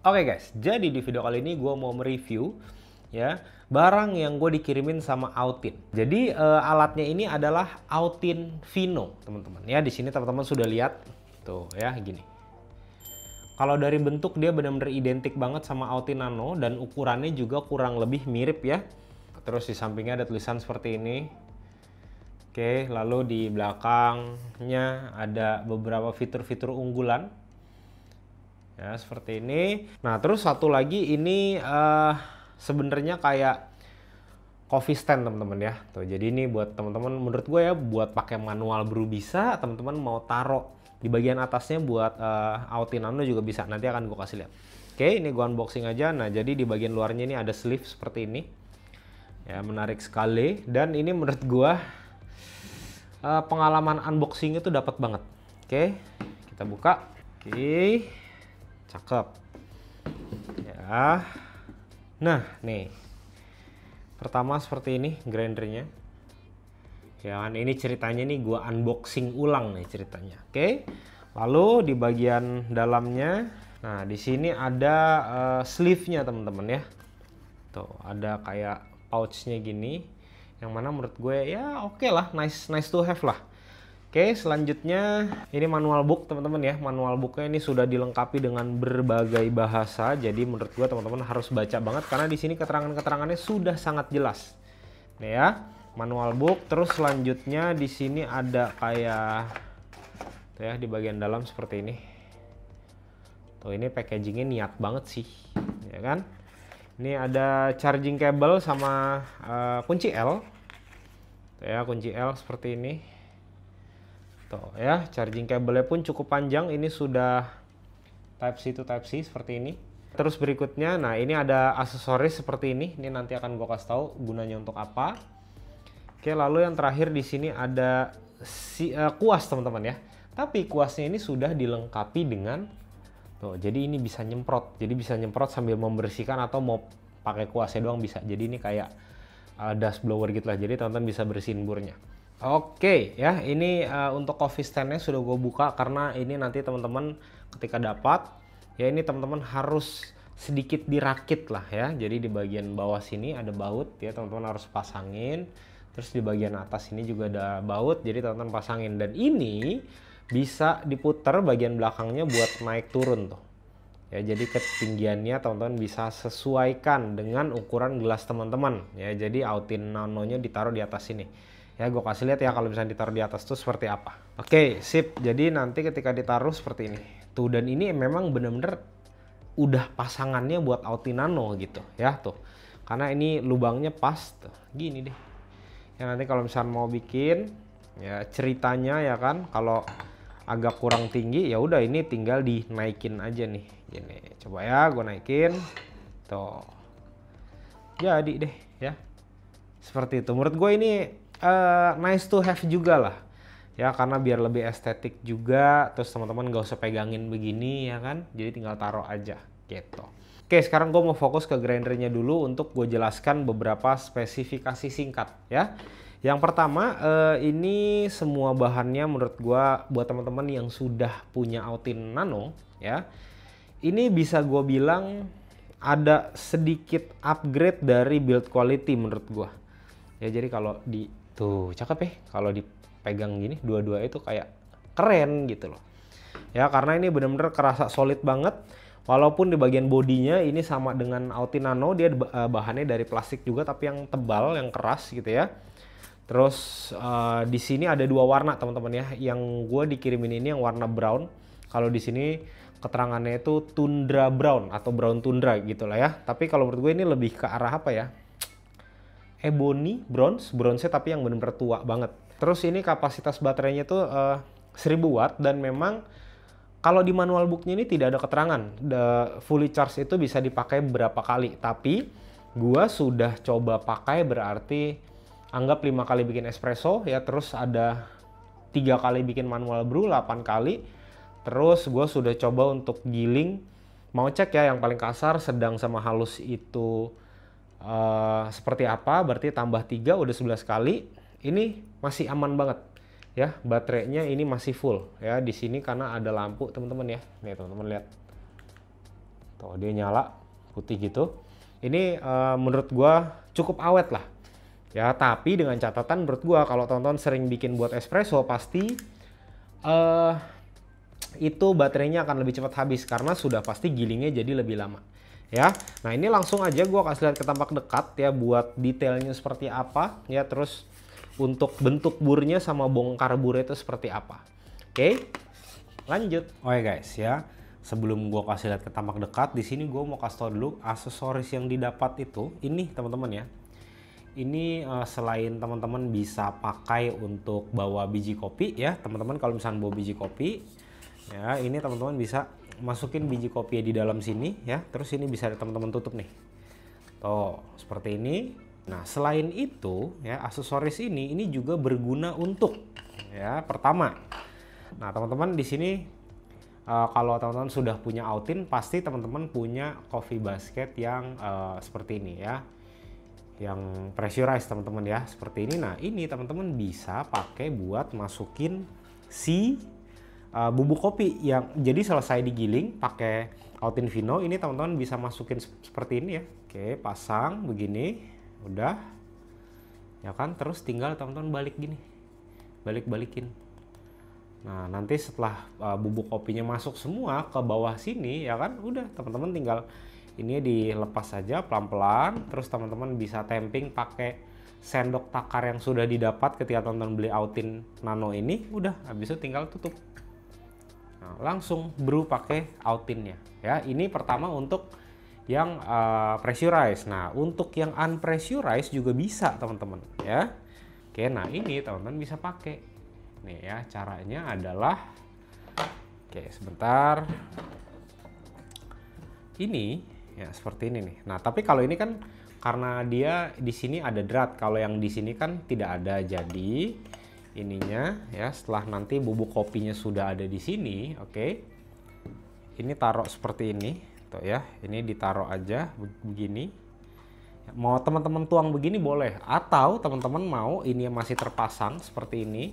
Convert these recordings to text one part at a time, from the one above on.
Oke guys, jadi di video kali ini gue mau mereview ya barang yang gue dikirimin sama Autin. Jadi alatnya ini adalah Autin Vino, teman-teman. Ya di sini teman-teman sudah lihat tuh ya gini. Kalau dari bentuk dia benar-benar identik banget sama Autin Nano dan ukurannya juga kurang lebih mirip ya. Terus di sampingnya ada tulisan seperti ini. Oke, lalu di belakangnya ada beberapa fitur-fitur unggulan. Ya, seperti ini. Nah, terus satu lagi ini sebenarnya kayak coffee stand, teman-teman ya. Tuh, jadi ini buat teman-teman menurut gue ya buat pakai manual brew bisa, teman-teman mau taruh di bagian atasnya buat Autin Nano juga bisa. Nanti akan gue kasih lihat. Oke, ini gue unboxing aja. Nah, jadi di bagian luarnya ini ada sleeve seperti ini. Ya, menarik sekali dan ini menurut gue pengalaman unboxing itu dapat banget. Oke, kita buka. Oke. Cakep ya. Nah nih, pertama seperti ini grindernya ya kan. Ini ceritanya nih gua unboxing ulang nih ceritanya. Oke, lalu di bagian dalamnya, nah di sini ada sleeve-nya teman-teman ya. Tuh ada kayak pouch-nya gini, yang mana menurut gue ya oke lah, nice to have lah. Oke, selanjutnya ini manual book teman-teman ya. Manual booknya ini sudah dilengkapi dengan berbagai bahasa. Jadi menurut gue teman-teman harus baca banget karena di sini keterangan-keterangannya sudah sangat jelas. Nih ya, manual book. Terus selanjutnya di sini ada kayak tuh ya di bagian dalam seperti ini. Tuh ini packagingnya niat banget sih, ya kan? Ini ada charging cable sama kunci L. Tuh ya kunci L seperti ini. Tuh ya, charging kabelnya pun cukup panjang. Ini sudah Type C to Type C seperti ini. Terus berikutnya, nah ini ada aksesoris seperti ini. Ini nanti akan gue kasih tahu gunanya untuk apa. Oke, lalu yang terakhir di sini ada kuas teman-teman ya. Tapi kuasnya ini sudah dilengkapi dengan tuh, jadi ini bisa nyemprot. Jadi bisa nyemprot sambil membersihkan atau mau pakai kuasnya doang bisa. Jadi ini kayak dust blower gitu lah. Jadi teman-teman bisa bersihin burnya. Oke ya, ini untuk coffee stand-nya sudah gue buka karena ini nanti teman-teman ketika dapat ya ini teman-teman harus sedikit dirakit lah ya. Jadi di bagian bawah sini ada baut ya, teman-teman harus pasangin. Terus di bagian atas ini juga ada baut, jadi teman-teman pasangin. Dan ini bisa diputar bagian belakangnya buat naik turun tuh. Ya, jadi ketinggiannya teman-teman bisa sesuaikan dengan ukuran gelas teman-teman ya. Jadi Autin Nano-nya ditaruh di atas sini. Ya, gue kasih lihat ya kalau misalnya ditaruh di atas tuh seperti apa. Oke, sip. Jadi nanti ketika ditaruh seperti ini. Tuh, dan ini memang bener-bener udah pasangannya buat Autin Nano gitu ya tuh. Karena ini lubangnya pas tuh. Gini deh. Ya nanti kalau misalnya mau bikin ya ceritanya ya kan, kalau agak kurang tinggi ya udah ini tinggal dinaikin aja nih. Gini. Coba ya gue naikin. Tuh. Jadi deh ya. Seperti itu. Menurut gue ini nice to have juga lah ya, karena biar lebih estetik juga. Terus teman-teman gak usah pegangin begini ya kan, jadi tinggal taruh aja gitu. Oke, sekarang gue mau fokus ke grindernya dulu untuk gue jelaskan beberapa spesifikasi singkat ya. Yang pertama ini semua bahannya menurut gue buat teman-teman yang sudah punya Autin Nano ya, ini bisa gue bilang ada sedikit upgrade dari build quality menurut gue ya. Jadi kalau di tuh cakep ya, kalau dipegang gini dua-dua itu kayak keren gitu loh ya, karena ini bener-bener kerasa solid banget. Walaupun di bagian bodinya ini sama dengan Autin Nano, dia bahannya dari plastik juga tapi yang tebal, yang keras gitu ya. Terus di sini ada dua warna teman-teman ya. Yang gue dikirimin ini yang warna brown. Kalau di sini keterangannya itu tundra brown atau brown tundra gitu lah ya. Tapi kalau menurut gue ini lebih ke arah apa ya, ebony bronze tapi yang benar-benar tua banget. Terus ini kapasitas baterainya tuh 1000 watt dan memang kalau di manual booknya ini tidak ada keterangan fully charge itu bisa dipakai berapa kali. Tapi gua sudah coba pakai, berarti anggap 5 kali bikin espresso ya, terus ada 3 kali bikin manual brew 8 kali. Terus gua sudah coba untuk giling, mau cek ya yang paling kasar, sedang sama halus itu seperti apa, berarti tambah 3 udah 11 kali. Ini masih aman banget ya, baterainya ini masih full ya di sini karena ada lampu teman-teman ya. Nih teman-teman lihat Tuh dia nyala putih gitu. Ini menurut gua cukup awet lah. Ya, tapi dengan catatan menurut gua kalau teman-teman sering bikin buat espresso pasti itu baterainya akan lebih cepat habis karena sudah pasti gilingnya jadi lebih lama. Ya, nah ini langsung aja gua kasih lihat ke tampak dekat ya buat detailnya seperti apa ya, terus untuk bentuk burnya sama bongkar burnya itu seperti apa. Oke, lanjut. Oke guys ya, sebelum gua kasih lihat ke tampak dekat, di sini gua mau kasih tau dulu aksesoris yang didapat itu. Ini teman-teman ya. Ini selain teman-teman bisa pakai untuk bawa biji kopi ya, teman-teman kalau misalnya bawa biji kopi ya, ini teman-teman bisa masukin biji kopi di dalam sini ya, terus ini bisa teman-teman tutup nih. Tuh, seperti ini. Nah, selain itu ya, aksesoris ini juga berguna untuk ya, pertama. Nah, teman-teman di sini kalau teman-teman sudah punya Autin, pasti teman-teman punya coffee basket yang seperti ini ya. Yang pressurized teman-teman ya, seperti ini. Nah, ini teman-teman bisa pakai buat masukin si bubuk kopi yang jadi selesai digiling pakai Autin Vino. Ini teman-teman bisa masukin seperti ini ya. Oke, pasang begini, udah ya kan, terus tinggal teman-teman balik gini, balikin. Nah, nanti setelah bubuk kopinya masuk semua ke bawah sini ya kan, udah teman-teman tinggal ini dilepas saja pelan-pelan, terus teman-teman bisa tamping pakai sendok takar yang sudah didapat ketika teman-teman beli Autin Nano ini. Udah, habis itu tinggal tutup. Nah, langsung brew pakai Autinnya ya. Ini pertama untuk yang pressurized. Nah, untuk yang unpressurized juga bisa teman-teman ya. Oke, nah ini teman-teman bisa pakai nih ya. Caranya adalah, oke sebentar, ini ya seperti ini nih. Nah, tapi kalau ini kan karena dia di sini ada drat, kalau yang di sini kan tidak ada. Jadi ininya ya, setelah nanti bubuk kopinya sudah ada di sini, oke. Ini taruh seperti ini, tuh ya. Ini ditaruh aja begini. Mau teman-teman tuang begini boleh, atau teman-teman mau ini masih terpasang seperti ini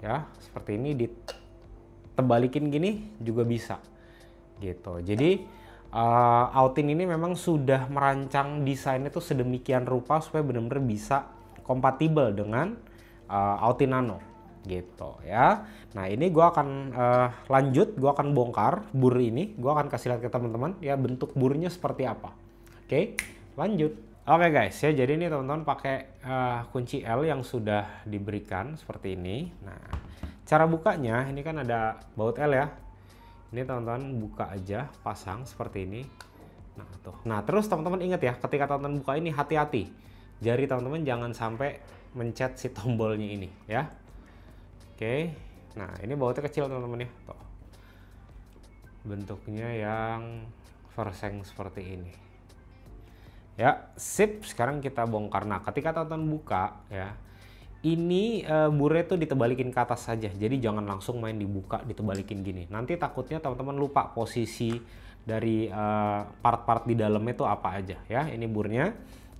ya, seperti ini ditebalikin gini juga bisa gitu. Jadi Autin ini memang sudah merancang desain itu sedemikian rupa supaya benar-benar bisa kompatibel dengan Autin Nano gitu ya. Nah, ini gua akan lanjut, gua akan bongkar bur ini, gua akan kasih lihat ke teman-teman ya bentuk burnya seperti apa. Oke, lanjut. Oke guys ya, jadi ini teman-teman pakai kunci L yang sudah diberikan seperti ini. Nah, cara bukanya ini kan ada baut L ya. Ini teman-teman buka aja, pasang seperti ini. Nah, tuh. Nah, terus teman-teman ingat ya, ketika teman-teman buka ini hati-hati. Jari teman-teman jangan sampai mencet si tombolnya ini ya. Oke. Nah, ini bautnya kecil teman-teman ya. Tuh. Bentuknya yang verseng seperti ini. Ya, sip. Sekarang kita bongkar. Nah, ketika teman-teman buka ya, ini burnya tuh ditebalikin ke atas saja, jadi jangan langsung main dibuka ditebalikin gini, nanti takutnya teman-teman lupa posisi dari part-part di dalamnya itu apa aja ya. Ini burnya,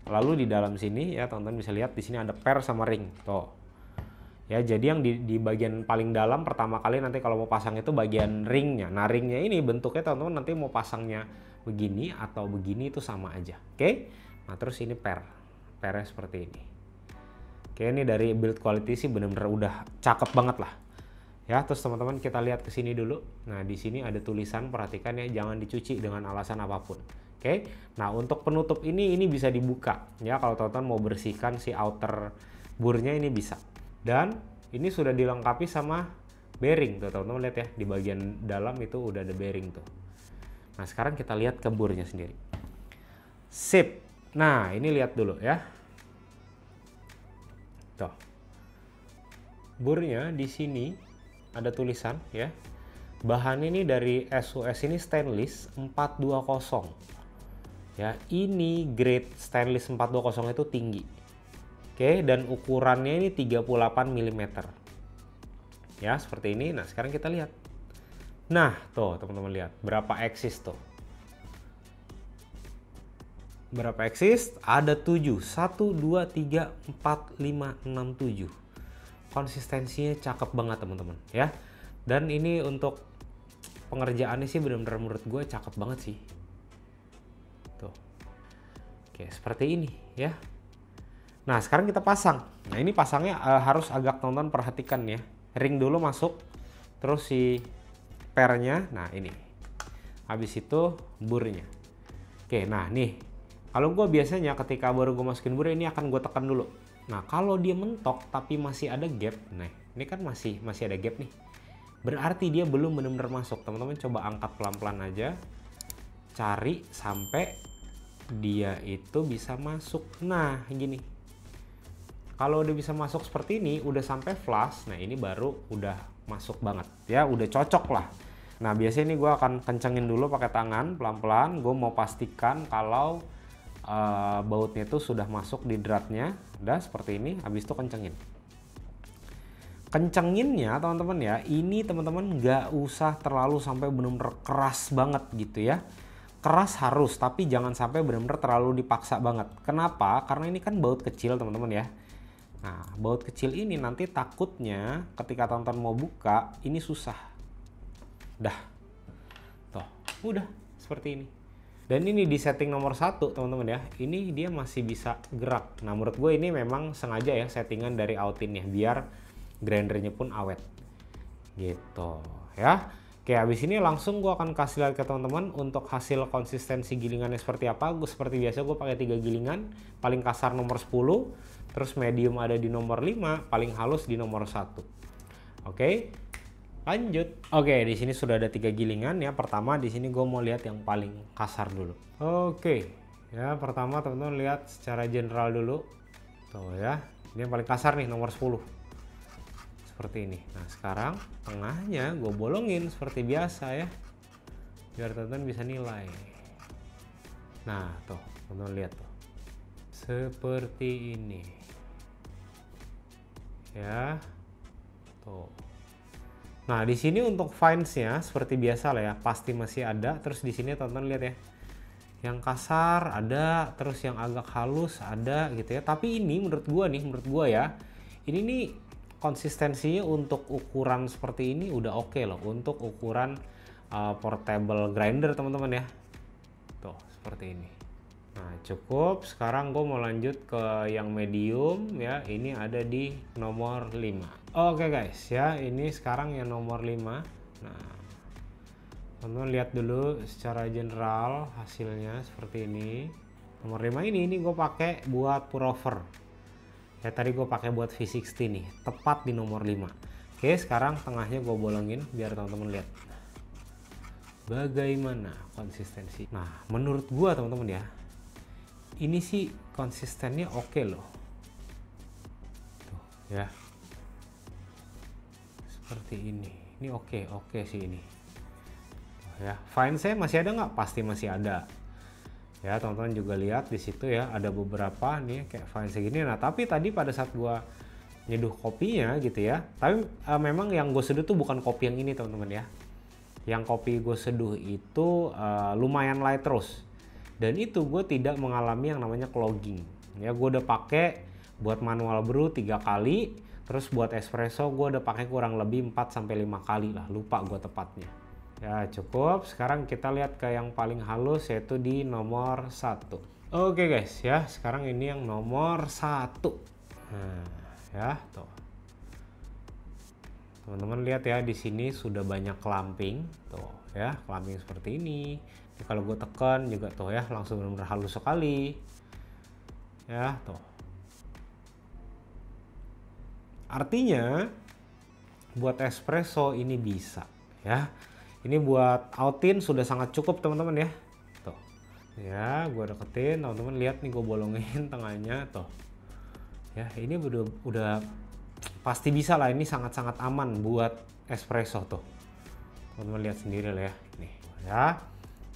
lalu di dalam sini ya teman-teman bisa lihat di sini ada per sama ring tuh ya. Jadi yang di bagian paling dalam pertama kali nanti kalau mau pasang itu bagian ringnya. Nah, ringnya ini bentuknya teman-teman nanti mau pasangnya begini atau begini itu sama aja. Oke, nah terus ini pernya seperti ini. Oke, ini dari build quality sih bener-bener udah cakep banget lah. Ya, terus teman-teman kita lihat ke sini dulu. Nah, di sini ada tulisan, perhatikan ya, jangan dicuci dengan alasan apapun. Oke. Nah, untuk penutup ini bisa dibuka ya, kalau teman-teman mau bersihkan si outer burnya ini bisa. Dan ini sudah dilengkapi sama bearing tuh, teman-teman lihat ya, di bagian dalam itu udah ada bearing tuh. Nah, sekarang kita lihat ke burnya sendiri. Sip. Nah, ini lihat dulu ya. Tuh. Burnya di sini ada tulisan ya. Bahan ini dari SUS ini stainless 420. Ya, ini grade stainless 420 itu tinggi. Oke, dan ukurannya ini 38 mm. Ya, seperti ini. Nah, sekarang kita lihat. Nah, tuh teman-teman lihat berapa axis tuh. Berapa axis? Ada 7. 1, 2, 3, 4, 5, 6, 7. Konsistensinya cakep banget teman-teman ya. Dan ini untuk pengerjaannya sih benar-benar menurut gue cakep banget sih. Oke, seperti ini ya. Nah, sekarang kita pasang. Nah, ini pasangnya harus agak teman-teman perhatikan ya. Ring dulu masuk, terus si pernya, nah ini. Habis itu burnya. Oke, nah nih. Kalau gue biasanya ketika baru gue masukin bur ini akan gue tekan dulu. Nah, kalau dia mentok tapi masih ada gap, nah ini kan masih ada gap nih. Berarti dia belum benar-benar masuk. Teman-teman coba angkat pelan-pelan aja. Cari sampai dia itu bisa masuk. Nah, gini. Kalau udah bisa masuk seperti ini, udah sampai flush, nah ini baru udah masuk banget. Ya, udah cocok lah. Nah, biasanya ini gue akan kencengin dulu pakai tangan pelan-pelan. Gue mau pastikan kalau bautnya itu sudah masuk di dratnya. Udah seperti ini, habis itu kencengin. Kencenginnya teman-teman ya, ini teman-teman nggak usah terlalu sampai benar-benar keras banget gitu ya. Keras harus, tapi jangan sampai benar-benar terlalu dipaksa banget. Kenapa? Karena ini kan baut kecil teman-teman ya. Nah, baut kecil ini nanti takutnya ketika teman-teman mau buka, ini susah. Dah, tuh, udah seperti ini. Dan ini di setting nomor 1 teman-teman ya, ini dia masih bisa gerak. Nah, menurut gue ini memang sengaja ya settingan dari Autinnya biar grindernya pun awet gitu ya. Oke, habis ini langsung gue akan kasih lihat ke teman-teman untuk hasil konsistensi gilingannya seperti apa. Gue seperti biasa gue pakai 3 gilingan, paling kasar nomor 10, terus medium ada di nomor 5, paling halus di nomor 1. Oke. Lanjut. Oke, di sini sudah ada 3 gilingan ya. Pertama di sini gue mau lihat yang paling kasar dulu. Oke. Ya, pertama teman-teman lihat secara general dulu. Tuh ya. Ini yang paling kasar nih nomor 10. Seperti ini. Nah, sekarang tengahnya gue bolongin seperti biasa ya. Biar teman-teman bisa nilai. Nah, tuh, teman-teman lihat tuh. Seperti ini. Ya. Tuh. Nah, di sini untuk fines-nya seperti biasa lah ya, pasti masih ada. Terus di sini teman-teman lihat ya, yang kasar ada, terus yang agak halus ada gitu ya. Tapi ini menurut gua ya, ini nih konsistensinya untuk ukuran seperti ini udah oke loh, untuk ukuran portable grinder teman-teman ya. Tuh, seperti ini. Nah, cukup. Sekarang gue mau lanjut ke yang medium ya. Ini ada di nomor 5. Oke guys ya, ini sekarang yang nomor 5. Nah, teman-teman lihat dulu secara general hasilnya seperti ini. Nomor 5 ini gue pakai buat pour over. Ya, tadi gue pakai buat V60 nih, tepat di nomor 5. Oke, sekarang tengahnya gue bolongin biar teman-teman lihat bagaimana konsistensi. Nah, menurut gue teman-teman ya, ini sih konsistennya oke loh. Tuh ya. Seperti ini. Ini oke sih ini. Tuh ya. Fine saya masih ada nggak? Pasti masih ada. Ya, teman-teman juga lihat di situ ya, ada beberapa nih kayak fine segini. Nah, tapi tadi pada saat gua nyeduh kopinya gitu ya. Tapi memang yang gue seduh tuh bukan kopi yang ini teman-teman ya. Yang kopi gue seduh itu lumayan light roast. Dan itu gue tidak mengalami yang namanya clogging. Ya, gue udah pakai buat manual brew 3 kali, terus buat espresso gue udah pakai kurang lebih 4-5 kali lah, lupa gue tepatnya. Ya, cukup. Sekarang kita lihat ke yang paling halus yaitu di nomor 1. Oke guys ya, sekarang ini yang nomor 1. Nah, ya, tuh. Teman-teman lihat ya, di sini sudah banyak clamping, tuh ya, clamping seperti ini. Kalau gue tekan juga tuh ya, langsung benar-benar halus sekali. Ya, tuh. Artinya buat espresso ini bisa ya. Ini buat Autin sudah sangat cukup teman-teman ya. Tuh. Ya, gue deketin, teman-teman lihat nih gue bolongin tengahnya tuh. Ya, ini udah pasti bisa lah, ini sangat-sangat aman buat espresso tuh. Teman-teman lihat sendiri lah ya. Nih, ya.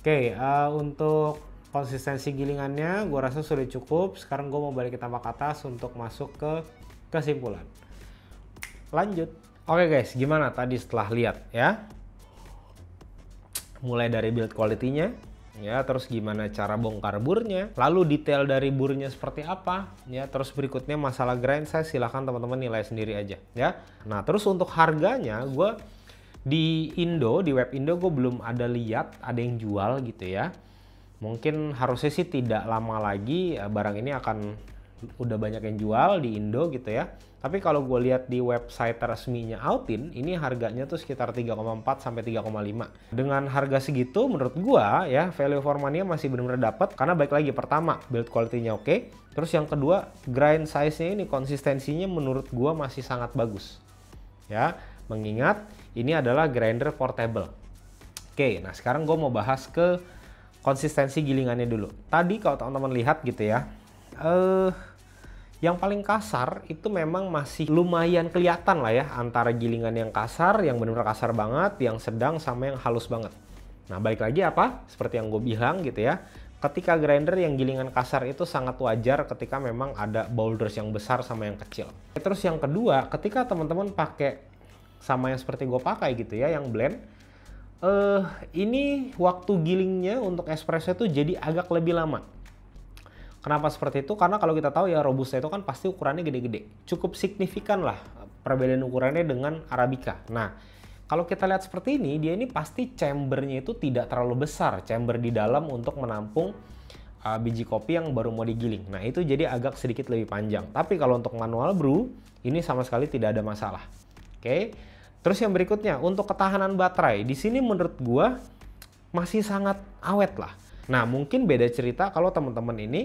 Oke, untuk konsistensi gilingannya gue rasa sudah cukup. Sekarang gue mau balik ke tampak atas untuk masuk ke kesimpulan. Lanjut. Oke guys, gimana tadi setelah lihat ya? Mulai dari build quality-nya, ya, terus gimana cara bongkar burnya, lalu detail dari burnya seperti apa, ya, terus berikutnya masalah grind size, silahkan teman-teman nilai sendiri aja, ya. Nah, terus untuk harganya, gue di Indo, di web Indo gue belum ada lihat ada yang jual gitu ya. Mungkin harusnya sih tidak lama lagi barang ini akan udah banyak yang jual di Indo gitu ya. Tapi kalau gue lihat di website resminya Autin, ini harganya tuh sekitar 3,4 sampai 3,5. Dengan harga segitu menurut gue ya, value for money masih benar-benar dapat karena baik lagi, pertama build quality-nya oke. Terus yang kedua, grind size-nya ini, konsistensinya menurut gue masih sangat bagus. Ya, mengingat ini adalah grinder portable. Oke, nah sekarang gue mau bahas ke konsistensi gilingannya dulu. Tadi kalau teman-teman lihat gitu ya, yang paling kasar itu memang masih lumayan kelihatan lah ya, antara gilingan yang kasar, yang benar-benar kasar banget, yang sedang, sama yang halus banget. Nah balik lagi apa? Seperti yang gue bilang gitu ya, ketika grinder yang gilingan kasar itu sangat wajar ketika memang ada boulders yang besar sama yang kecil. Terus yang kedua, ketika teman-teman pakai sama yang seperti gue pakai gitu ya, yang blend, ini waktu gilingnya untuk espresso itu jadi agak lebih lama. Kenapa seperti itu? Karena kalau kita tahu ya, Robusta itu kan pasti ukurannya gede-gede. Cukup signifikan lah perbedaan ukurannya dengan Arabica. Nah, kalau kita lihat seperti ini, dia ini pasti chambernya itu tidak terlalu besar. Chamber di dalam untuk menampung biji kopi yang baru mau digiling. Nah, itu jadi agak sedikit lebih panjang. Tapi kalau untuk manual brew, ini sama sekali tidak ada masalah. Oke. Terus yang berikutnya, untuk ketahanan baterai. Di sini menurut gua masih sangat awet lah. Nah, mungkin beda cerita kalau teman-teman ini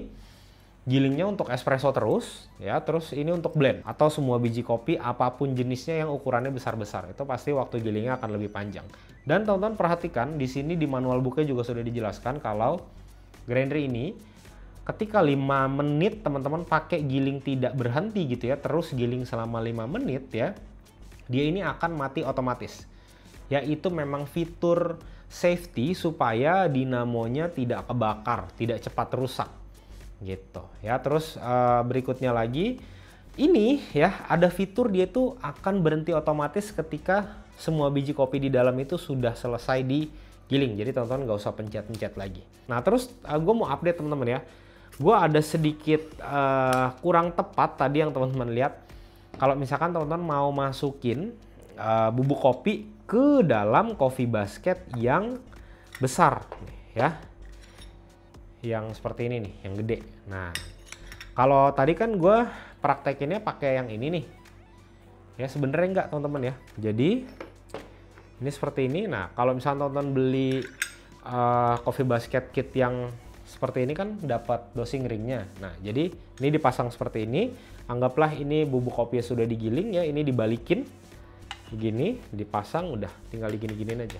gilingnya untuk espresso terus ya, terus ini untuk blend atau semua biji kopi apapun jenisnya yang ukurannya besar-besar, itu pasti waktu gilingnya akan lebih panjang. Dan teman-teman perhatikan di sini di manual booknya juga sudah dijelaskan kalau grinder ini ketika 5 menit teman-teman pakai giling tidak berhenti gitu ya, terus giling selama 5 menit ya, dia ini akan mati otomatis. Yaitu memang fitur safety supaya dinamonya tidak kebakar, tidak cepat rusak gitu ya. Terus berikutnya lagi ini ya, ada fitur dia tuh akan berhenti otomatis ketika semua biji kopi di dalam itu sudah selesai digiling. Jadi teman-teman nggak usah pencet-pencet lagi. Nah terus gue mau update teman-teman ya, gue ada sedikit kurang tepat tadi yang teman-teman lihat. Kalau misalkan teman-teman mau masukin bubuk kopi ke dalam coffee basket yang besar ya, yang seperti ini nih, yang gede. Nah, kalau tadi kan gue praktekinnya pakai yang ini nih. Ya sebenarnya enggak teman-teman ya. Jadi ini seperti ini. Nah, kalau misalnya teman-teman beli coffee basket kit yang seperti ini kan dapat dosing ringnya. Nah, jadi ini dipasang seperti ini. Anggaplah ini bubuk kopi sudah digiling ya, ini dibalikin begini, dipasang, udah tinggal digini-giniin aja.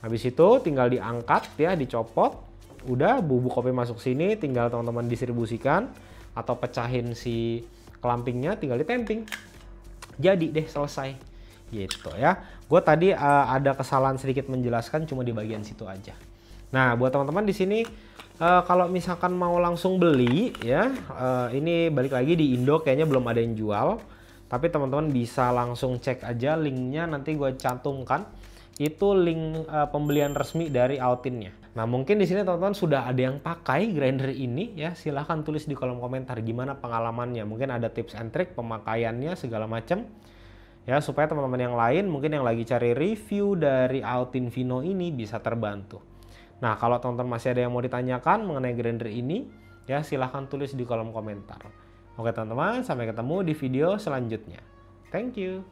Habis itu tinggal diangkat ya, dicopot. Udah bubuk kopi masuk sini, tinggal teman-teman distribusikan atau pecahin si clampingnya, tinggal ditemping. Jadi deh selesai gitu ya. Gue tadi ada kesalahan sedikit menjelaskan cuma di bagian situ aja. Nah buat teman-teman di sini kalau misalkan mau langsung beli ya, ini balik lagi di Indo kayaknya belum ada yang jual. Tapi teman-teman bisa langsung cek aja linknya, nanti gue cantumkan. Itu link pembelian resmi dari Autinnya. Nah mungkin di sini teman-teman sudah ada yang pakai grinder ini ya, silahkan tulis di kolom komentar gimana pengalamannya. Mungkin ada tips and trick pemakaiannya segala macam ya, supaya teman-teman yang lain mungkin yang lagi cari review dari Autin Vino ini bisa terbantu. Nah kalau teman-teman masih ada yang mau ditanyakan mengenai grinder ini ya, silahkan tulis di kolom komentar. Oke teman-teman, sampai ketemu di video selanjutnya. Thank you.